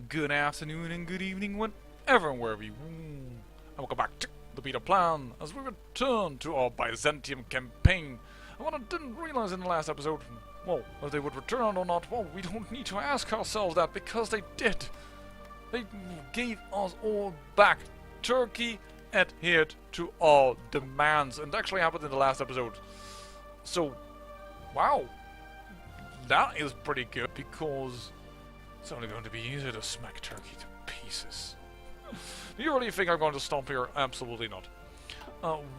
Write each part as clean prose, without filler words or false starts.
good afternoon and good evening whenever and wherever you and welcome back to the beta plan as we return to our Byzantium campaign. And what I didn't realize in the last episode, well, if they would return or not, well, we don't need to ask ourselves that because they did. They gave us all back. Turkey adhered to our demands, and actually happened in the last episode. So, wow, that is pretty good because it's only going to be easier to smack Turkey to pieces. Do you really think I'm going to stomp here? Absolutely not.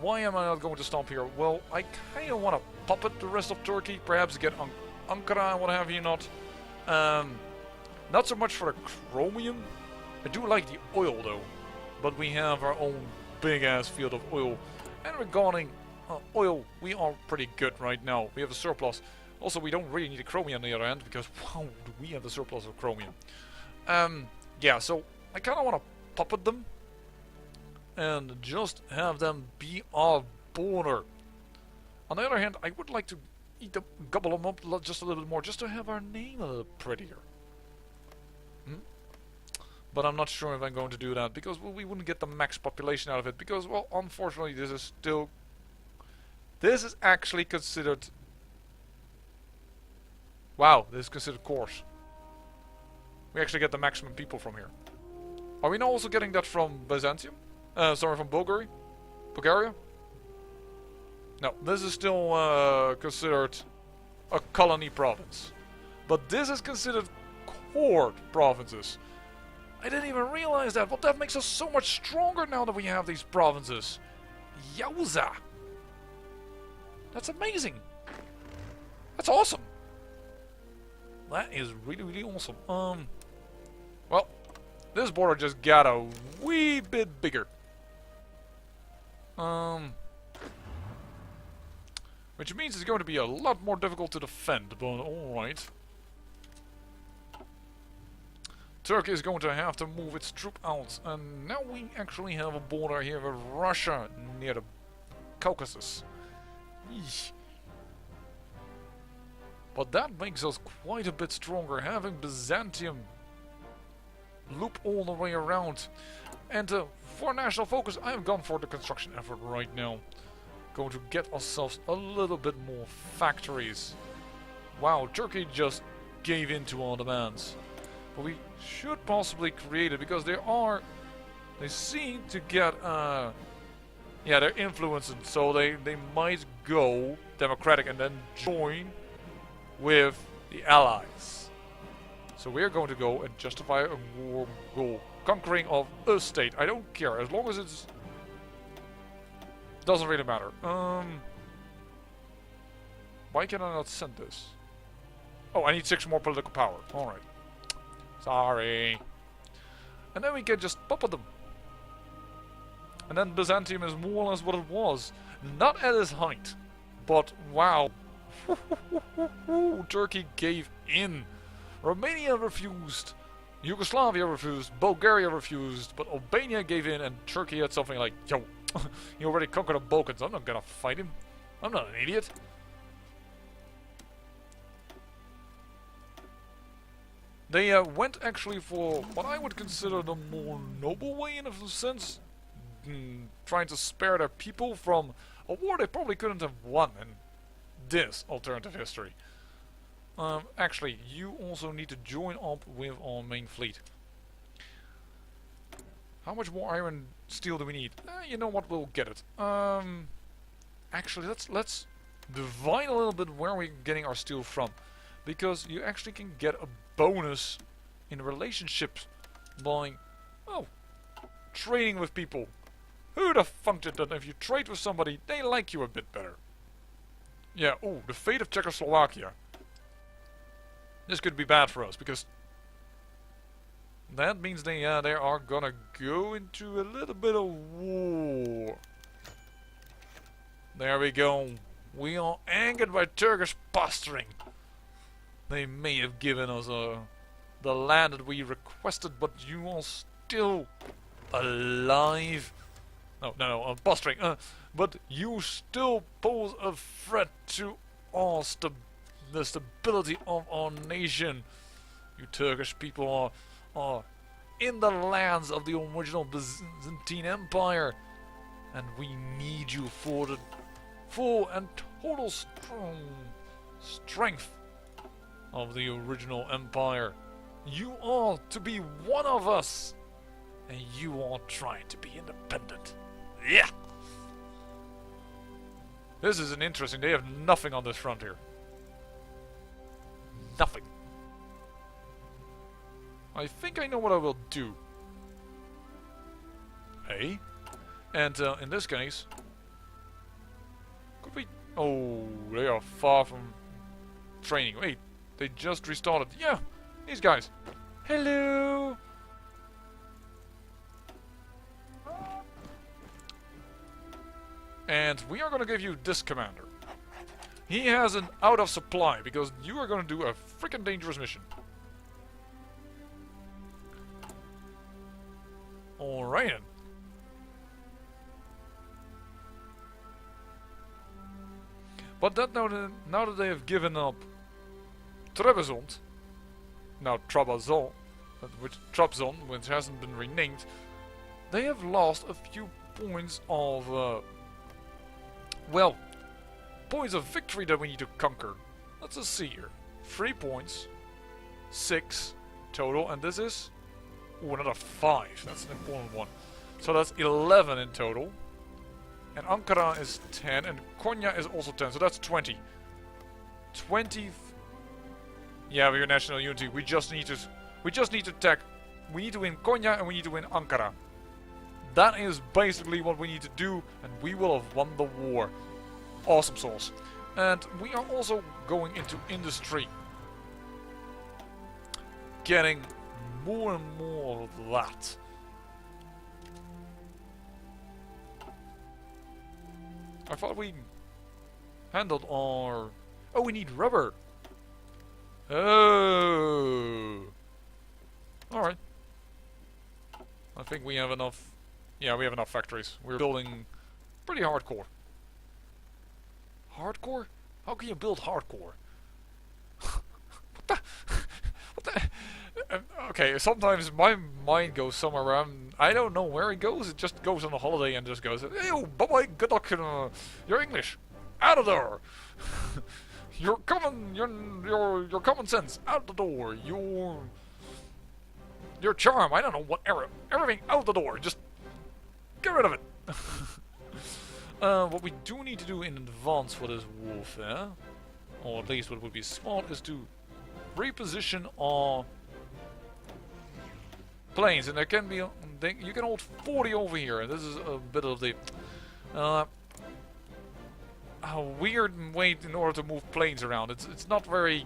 Why am I not going to stomp here? Well, I kind of want to puppet the rest of Turkey, perhaps get Ankara and what have you not. Not so much for the chromium. I do like the oil though, but we have our own big ass field of oil. And regarding oil, we are pretty good right now. We have a surplus. Also, we don't really need a chromium on the other hand because wow, do we have the surplus of chromium. Yeah, so I kind of want to puppet them and just have them be our border. On the other hand, I would like to eat them, gobble them up just a little bit more, just to have our name a little prettier. But I'm not sure if I'm going to do that because we wouldn't get the max population out of it because, well, unfortunately, this is actually considered. Wow, this is considered coarse. We actually get the maximum people from here. Are we now also getting that from Byzantium? Sorry, from Bulgaria? Bulgaria? No, this is still considered a colony province. But this is considered core provinces. I didn't even realize that, but that makes us so much stronger now that we have these provinces. Yowza! That's amazing! That's awesome! That is really, really awesome. Well, this border just got a wee bit bigger. Which means it's going to be a lot more difficult to defend, but alright. Turkey is going to have to move its troop out, and now we actually have a border here with Russia near the Caucasus. Eesh. But that makes us quite a bit stronger, having Byzantium loop all the way around. And for national focus, I have gone for the construction effort right now. Going to get ourselves a little bit more factories. Wow, Turkey just gave in to our demands. But we should possibly create it because they seem to get, yeah, they're influencing, so they might go democratic and then join with the Allies. So we're going to go and justify a war goal. Conquering of a state. I don't care, as long as it's... doesn't really matter. Why can I not send this? Oh, I need 6 more political power. Alright. Sorry. And then we can just puppet them. And then Byzantium is more or less what it was. Not at its height. But wow. Turkey gave in. Romania refused. Yugoslavia refused. Bulgaria refused. But Albania gave in and Turkey had something like, yo, you already conquered the Balkans. I'm not gonna fight him. I'm not an idiot. They went actually for what I would consider the more noble way in a sense. Trying to spare their people from a war they probably couldn't have won in this alternative history. Actually, you also need to join up with our main fleet. How much more iron steel do we need? You know what, we'll get it. Actually, let's divide a little bit where we're getting our steel from. Because you actually can get a bonus in relationships by, oh, trading with people. Who the fuck did that? If you trade with somebody, they like you a bit better. Yeah, oh, the fate of Czechoslovakia. This could be bad for us, because that means they are gonna go into a little bit of war. There we go. We are angered by Turkish posturing. They may have given us the land that we requested, but you are still alive. No, posturing. But you still pose a threat to our the stability of our nation. You Turkish people are in the lands of the original Byzantine Empire. And we need you for the full and total strength of the original empire. You are to be one of us, and you are trying to be independent. Yeah! This is an interesting. They have nothing on this frontier. Nothing. I think I know what I will do. Hey? And in this case, could we... Oh, they are far from training. Wait, they just restarted. Yeah, these guys. Hello! And we are going to give you this commander. He has an out of supply because you are going to do a freaking dangerous mission. Alright then. But that now that they have given up Trebizond, now Trabzon, which hasn't been renamed, they have lost a few points of, well, points of victory that we need to conquer. Let's just see here. 3 points, 6 total, and this is, ooh, another 5. That's an important one. So that's 11 in total. And Ankara is 10, and Konya is also 10, so that's 20. 20. Yeah, we're national unity. We just need to attack. We need to win Konya and we need to win Ankara. That is basically what we need to do, and we will have won the war. Awesome sauce. And we are also going into industry. Getting more and more of that. I thought we handled our... Oh, we need rubber. Oh. Alright. I think we have enough... Yeah, we have enough factories. We're building pretty hardcore. Hardcore? How can you build hardcore? What the... What the... Okay, sometimes my mind goes somewhere where I don't know where it goes. It just goes on a holiday and just goes, "Hey, bye-bye, good luck. You're English. Out of there. Your common sense. Out the door. Your charm. I don't know what everything out the door. Just get rid of it." What we do need to do in advance for this warfare, or at least what would be smart, is to reposition our planes, and there can be you can hold 40 over here, and this is a bit of the a weird way in order to move planes around. It's not very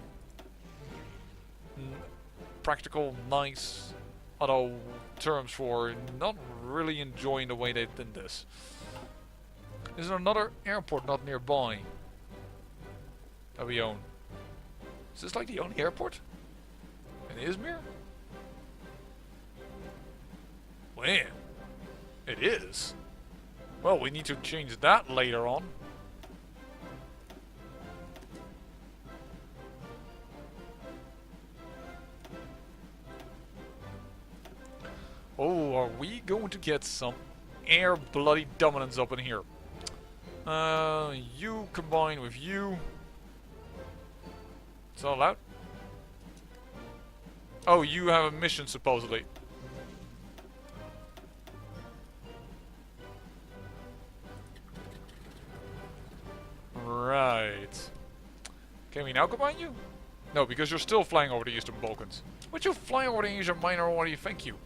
practical, nice, other terms for not really enjoying the way they did this. Is there another airport not nearby that we own? Is this like the only airport in Izmir? Man, it is. Well, we need to change that later on. Oh, are we going to get some air bloody dominance up in here? You combine with you. It's all out. Oh, you have a mission supposedly. Right. Can we now combine you? No, because you're still flying over the Eastern Balkans. Would you fly over the Asia Minor, or what do you think you?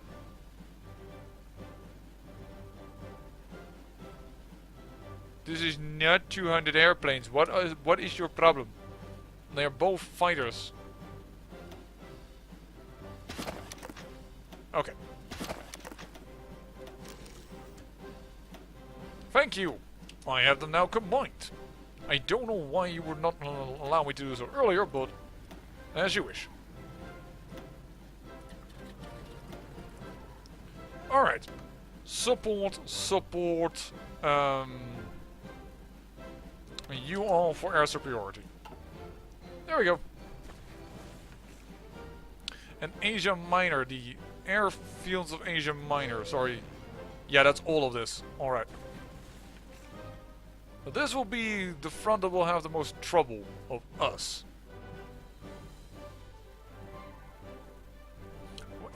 This is not 200 airplanes. What is your problem? They are both fighters. Okay. Thank you. I have them now combined. I don't know why you would not allow me to do so earlier, but as you wish. Alright. Support. You all for air superiority. There we go. And Asia Minor, the Airfields of Asia Minor. Sorry. Yeah, that's all of this. Alright. But this will be the front that will have the most trouble of us.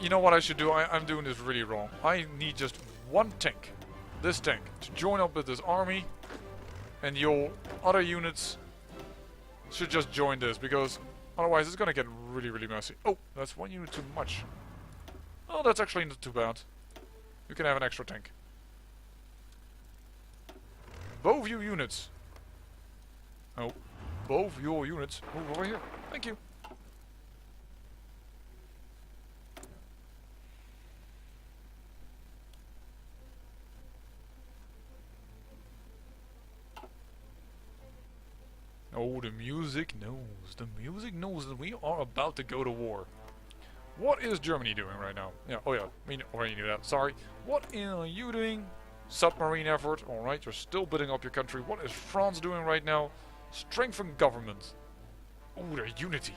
You know what I should do? I'm doing this really wrong. I need just one tank. This tank. To join up with this army. And your other units should just join this. Because otherwise it's gonna get really, really messy. Oh, that's one unit too much. Oh, that's actually not too bad. You can have an extra tank. Both you units. Oh, both your units. Move over here. Thank you. Oh, the music knows. The music knows that we are about to go to war. What is Germany doing right now? Yeah, oh yeah, we already knew that. Sorry. What are you doing? Submarine effort. Alright, you're still building up your country. What is France doing right now? Strengthen government. Oh, their unity.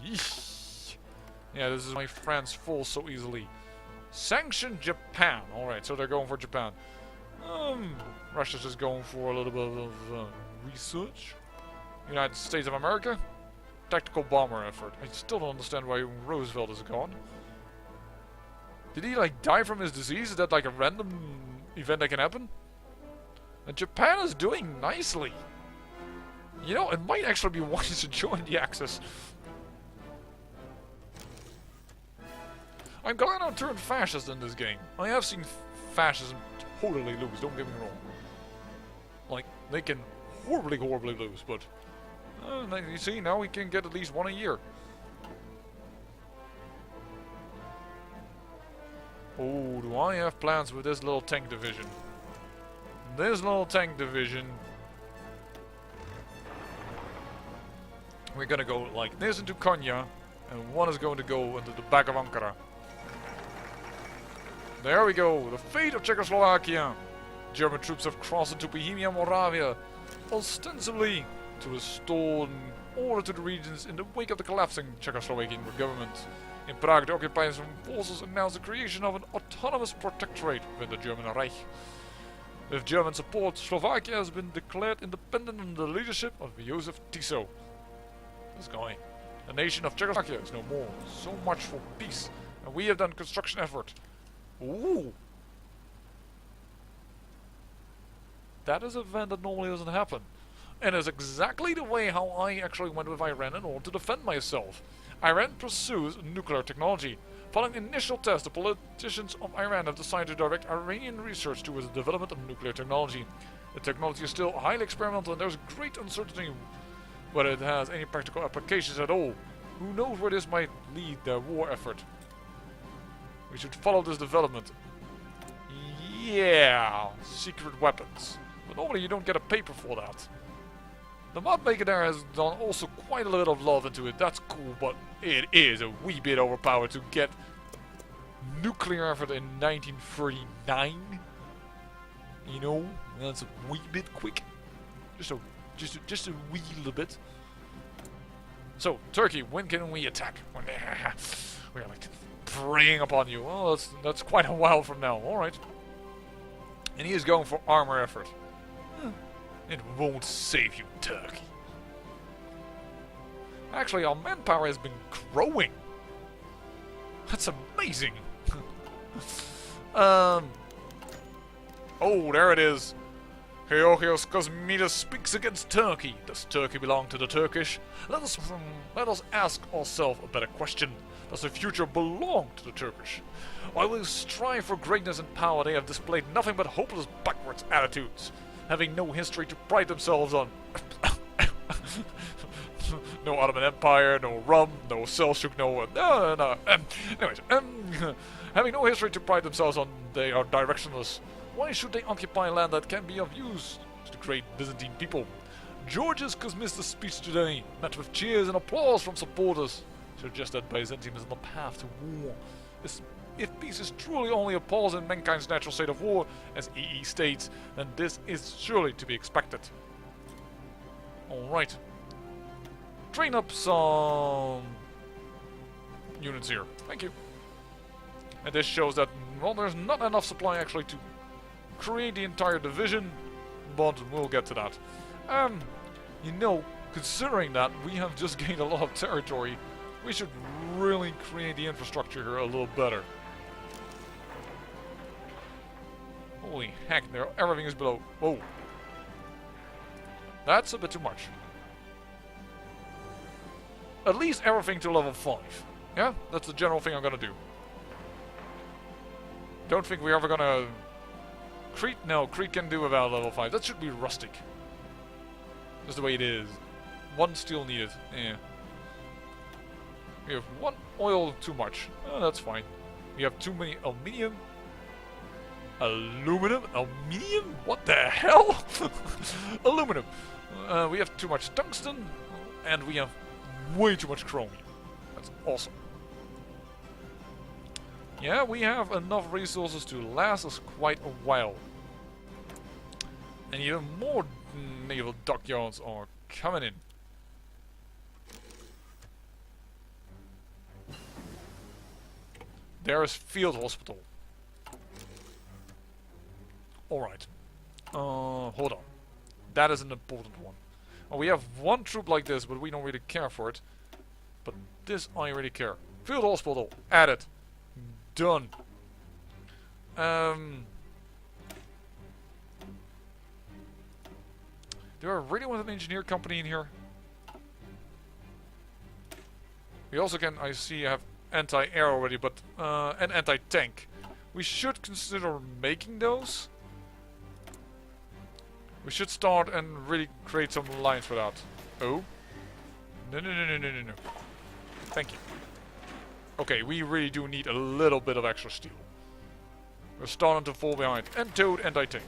Yeesh. Yeah, this is why France falls so easily. Sanction Japan. Alright, so they're going for Japan. Russia's just going for a little bit of research. United States of America. Tactical bomber effort. I still don't understand why Roosevelt is gone. Did he like die from his disease? Is that like a random event that can happen? And Japan is doing nicely. You know, it might actually be wise to join the Axis. I'm glad I turned fascist in this game. I have seen fascism totally lose, don't get me wrong. Like, they can horribly, horribly lose, but... you see, now we can get at least one a year. Oh, do I have plans with this little tank division? This little tank division... We're gonna go like this into Konya, and one is going to go into the back of Ankara. There we go, the fate of Czechoslovakia. German troops have crossed into Bohemia and Moravia, ostensibly to restore order to the regions in the wake of the collapsing Czechoslovakian government. In Prague, the occupying forces announced the creation of an autonomous protectorate within the German Reich. With German support, Slovakia has been declared independent under the leadership of Josef Tiso. This guy. The nation of Czechoslovakia is no more. So much for peace. And we have done construction effort. Ooh! That is an event that normally doesn't happen. And is exactly the way how I actually went with Iran in order to defend myself. Iran pursues nuclear technology. Following initial tests, the politicians of Iran have decided to direct Iranian research towards the development of nuclear technology. The technology is still highly experimental and there's great uncertainty whether it has any practical applications at all. Who knows where this might lead their war effort. We should follow this development. Yeah, secret weapons. But normally you don't get a paper for that. The mod maker there has done also quite a little bit of love into it. That's cool, but it is a wee bit overpowered to get nuclear effort in 1939. You know, that's a wee bit quick. Just a wee little bit. So, Turkey, when can we attack? We're like preying upon you. Well, that's quite a while from now. All right. And he is going for armor effort. It won't save you, Turkey. Actually, our manpower has been growing. That's amazing. Oh, there it is. Georgios Kosmidas speaks against Turkey. Does Turkey belong to the Turkish? Let us ask ourselves a better question. Does the future belong to the Turkish? While they strive for greatness and power, they have displayed nothing but hopeless backwards attitudes, having no history to pride themselves on. No Ottoman Empire, no rum, no Seljuk, no. Anyways, having no history to pride themselves on, they are directionless. Why should they occupy land that can be of use to the great Byzantine people? Georgios Kosmistas' speech today, met with cheers and applause from supporters, suggests that Byzantium is on the path to war. If peace is truly only a pause in mankind's natural state of war, as EE states, then this is surely to be expected. Alright. Train up some units here. Thank you. And this shows that, well, there's not enough supply actually to create the entire division, but we'll get to that. You know, considering that we have just gained a lot of territory, we should really create the infrastructure here a little better. Holy heck, everything is below. Whoa. That's a bit too much. At least everything to level 5. Yeah, that's the general thing I'm gonna do. Don't think we're ever gonna... Crete? No, Crete can do without level 5. That should be rustic. That's the way it is. 1 steel needed. Yeah. We have 1 oil too much. Oh, that's fine. We have too many aluminium. Aluminum? Aluminium? What the hell? Aluminum. We have too much tungsten. And we have way too much chromium. That's awesome. Yeah, we have enough resources to last us quite a while. And even more naval dockyards are coming in. There is field hospital. Alright. Hold on. That is an important one. Oh, we have 1 troop like this, but we don't really care for it. But this I really care. Field hospital. Added. Done. Do I really want an engineer company in here? We also can, I see, have anti-air already, but and anti-tank. We should consider making those. We should start and really create some lines for that. Oh? No, no, no, no, no, no, no. Thank you. Okay, we really do need a little bit of extra steel. We're starting to fall behind. And Toad, anti-tank.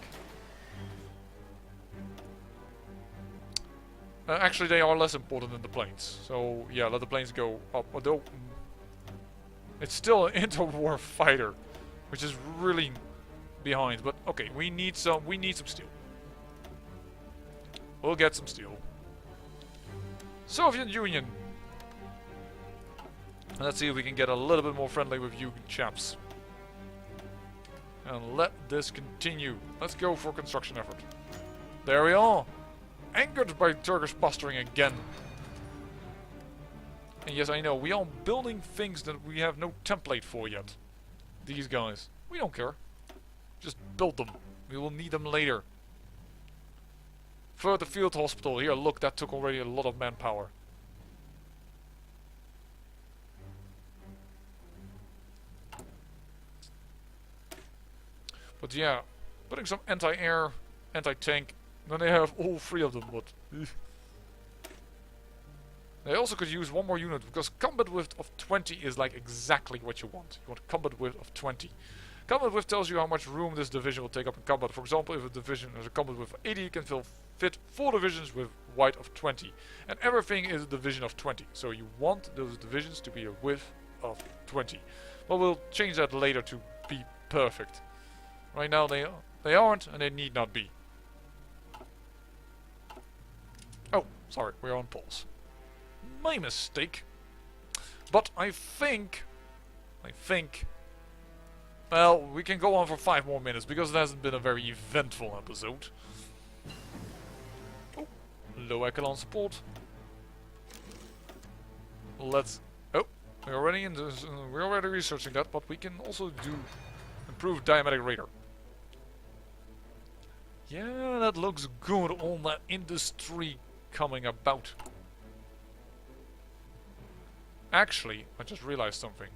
Actually, they are less important than the planes. So, yeah, let the planes go up. Although, it's still an interwar fighter, which is really behind. But okay, we need some steel. We'll get some steel. Soviet Union. Let's see if we can get a little bit more friendly with you chaps. And let this continue. Let's go for construction effort. There we are. Angered by Turkish posturing again. And yes, I know, we are building things that we have no template for yet. These guys. We don't care. Just build them. We will need them later. Further field hospital. Here, look, that took already a lot of manpower. But yeah, putting some anti-air, anti-tank, then they have all 3 of them, but... They also could use 1 more unit, because combat width of 20 is like exactly what you want. You want combat width of 20. Combat width tells you how much room this division will take up in combat. For example, if a division has a combat width of 80, it can fit 4 divisions with width of 20. And everything is a division of 20. So you want those divisions to be a width of 20. But we'll change that later to be perfect. Right now they aren't, and they need not be. Oh, sorry, we're on pause. My mistake. But I think... Well, we can go on for 5 more minutes, because it hasn't been a very eventful episode. Oh, low echelon support. Let's... Oh, we're already researching that, but we can also do improved diametric radar. Yeah, that looks good, all that industry coming about. Actually, I just realized something.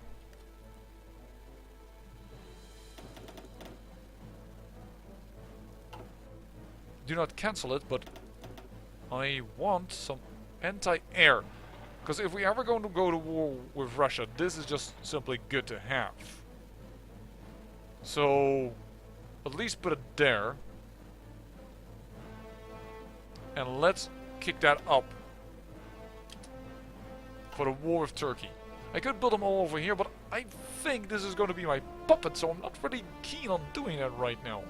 Do not cancel it, but I want some anti-air. Because if we ever going to go to war with Russia, this is just simply good to have. So, at least put it there. And let's kick that up for the war with Turkey. I could build them all over here, but I think this is going to be my puppet, so I'm not really keen on doing that right now.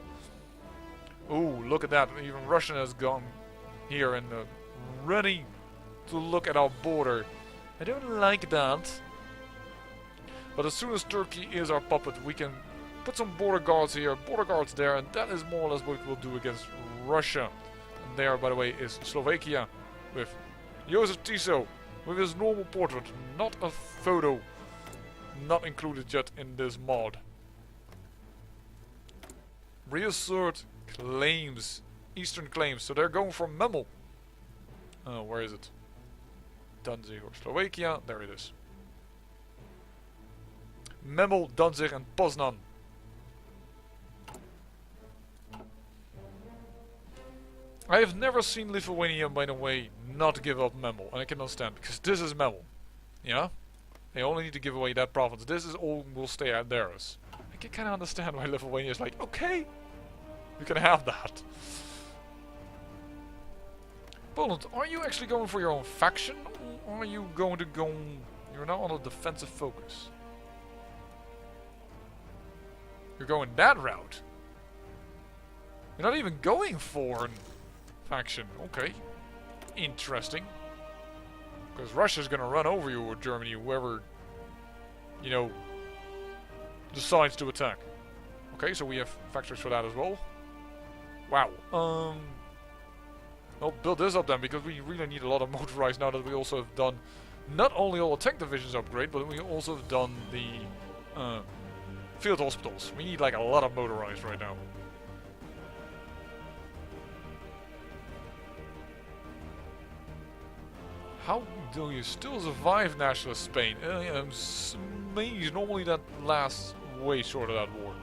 Oh, look at that. Even Russia has gone here and ready to look at our border. I don't like that. But as soon as Turkey is our puppet, we can put some border guards here, border guards there, and that is more or less what we'll do against Russia. And there, by the way, is Slovakia with Joseph Tiso with his normal portrait, not a photo, not included yet in this mod. Reassert claims, eastern claims, so they're going for Memel. Where is it? Danzig or Slovakia, there it is. Memel, Danzig and Poznan. I have never seen Lithuania, by the way, not give up Memel, and I can understand, because this is Memel. Yeah? They only need to give away that province. This is all will stay at theirs. I can kind of understand why Lithuania is like, okay, you can have that. Poland, are you actually going for your own faction, or are you going to go... You're now on a defensive focus. You're going that route. You're not even going for an faction. Okay. Interesting. Because Russia's gonna run over you or Germany, whoever, you know, decides to attack. Okay, so we have factories for that as well. Wow. I'll build this up then, because we really need a lot of motorized now that we also have done not only all the tank divisions upgrade, but we also have done the field hospitals. We need like a lot of motorized right now. How do you still survive nationalist Spain? I'm amazed. Normally that lasts way short of that war.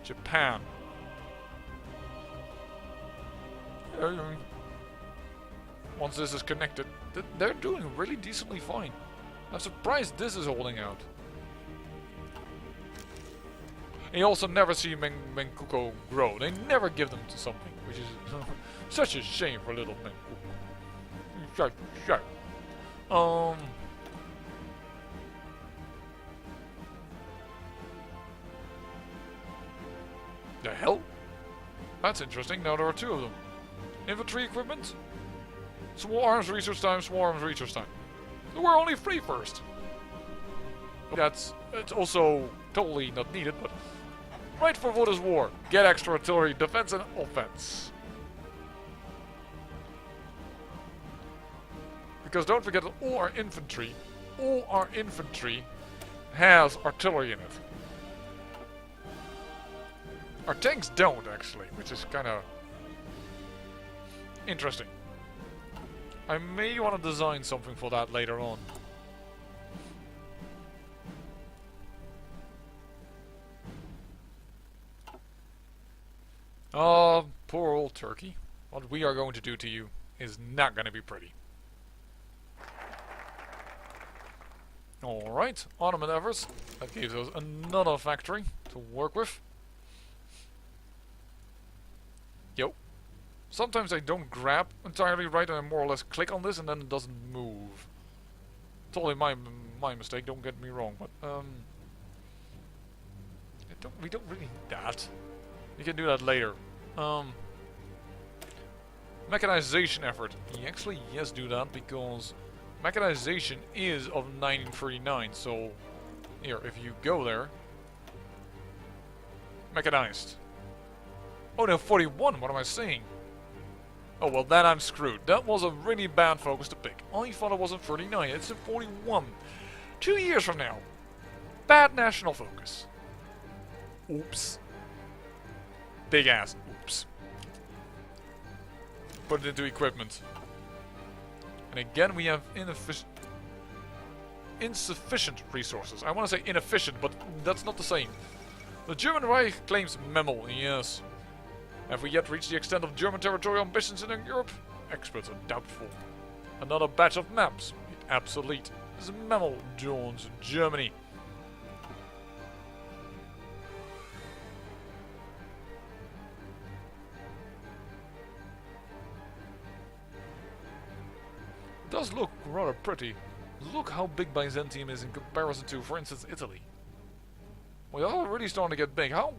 Japan. Once this is connected, they're doing really decently fine. I'm surprised this is holding out. And you also never see Menkuko grow. They never give them to something, which is such a shame for little Menkuko. Shut. The hell? That's interesting. Now there are two of them. Infantry equipment. Small arms research time, small arms research time. So we're only free first. It's also totally not needed, but right for what is war. Get extra artillery, defense and offense. Because don't forget that all our infantry has artillery in it. Our tanks don't actually, which is kind of interesting. I may want to design something for that later on. Oh, poor old Turkey. What we are going to do to you is not going to be pretty. Alright, Ottoman efforts. That gives us another factory to work with. Yo. Sometimes I don't grab entirely right and I more or less click on this and then it doesn't move. Totally my mistake, don't get me wrong, but we don't really need that. You can do that later. Mechanization effort. Actually, yes, do that because mechanization is of 1939. So here, if you go there, mechanized. Oh no, 41. What am I saying? Oh well, then I'm screwed. That was a really bad focus to pick. I thought it was in 39. It's in 41. 2 years from now. Bad national focus. Oops. Big ass. Oops. Put it into equipment. And again, we have insufficient resources. I want to say inefficient, but that's not the same. The German Reich claims Memel. Yes. Have we yet reached the extent of German territorial ambitions in Europe? Experts are doubtful. Another batch of maps. Obsolete. This is Memel joins Germany. It does look rather pretty. Look how big Byzantium is in comparison to, for instance, Italy. We are really starting to get big. How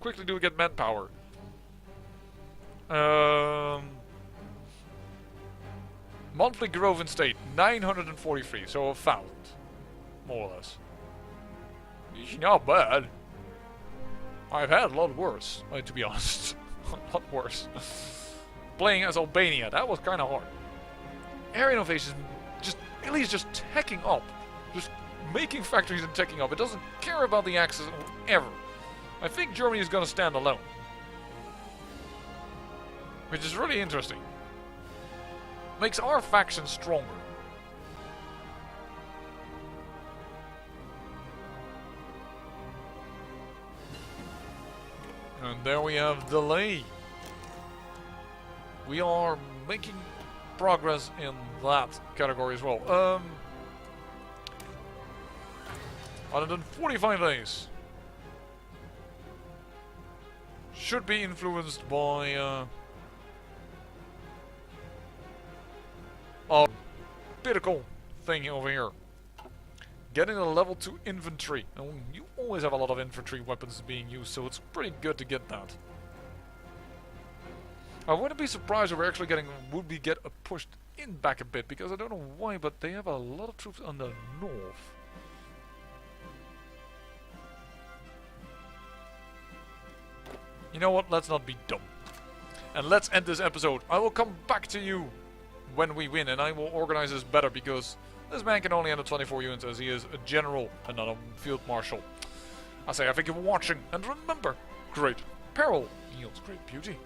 quickly do we get manpower? Monthly growth in state, 943, so 1,000. More or less. It's not bad. I've had a lot worse, to be honest. A lot worse. Playing as Albania, that was kind of hard. Air innovation, just at least just teching up. Just making factories and teching up. It doesn't care about the Axis ever. I think Germany is going to stand alone. Which is really interesting. Makes our faction stronger. And there we have delay. We are making progress in that category as well. 145 days. Should be influenced by a critical thing over here. Getting a level 2 infantry. And you always have a lot of infantry weapons being used, so it's pretty good to get that. I wouldn't be surprised if we're actually get pushed in back a bit, because I don't know why, but they have a lot of troops on the north. You know what, let's not be dumb. And let's end this episode. I will come back to you when we win, and I will organize this better, because this man can only handle 24 units as he is a general and not a field marshal. I say I thank you for watching, and remember, great peril yields great beauty.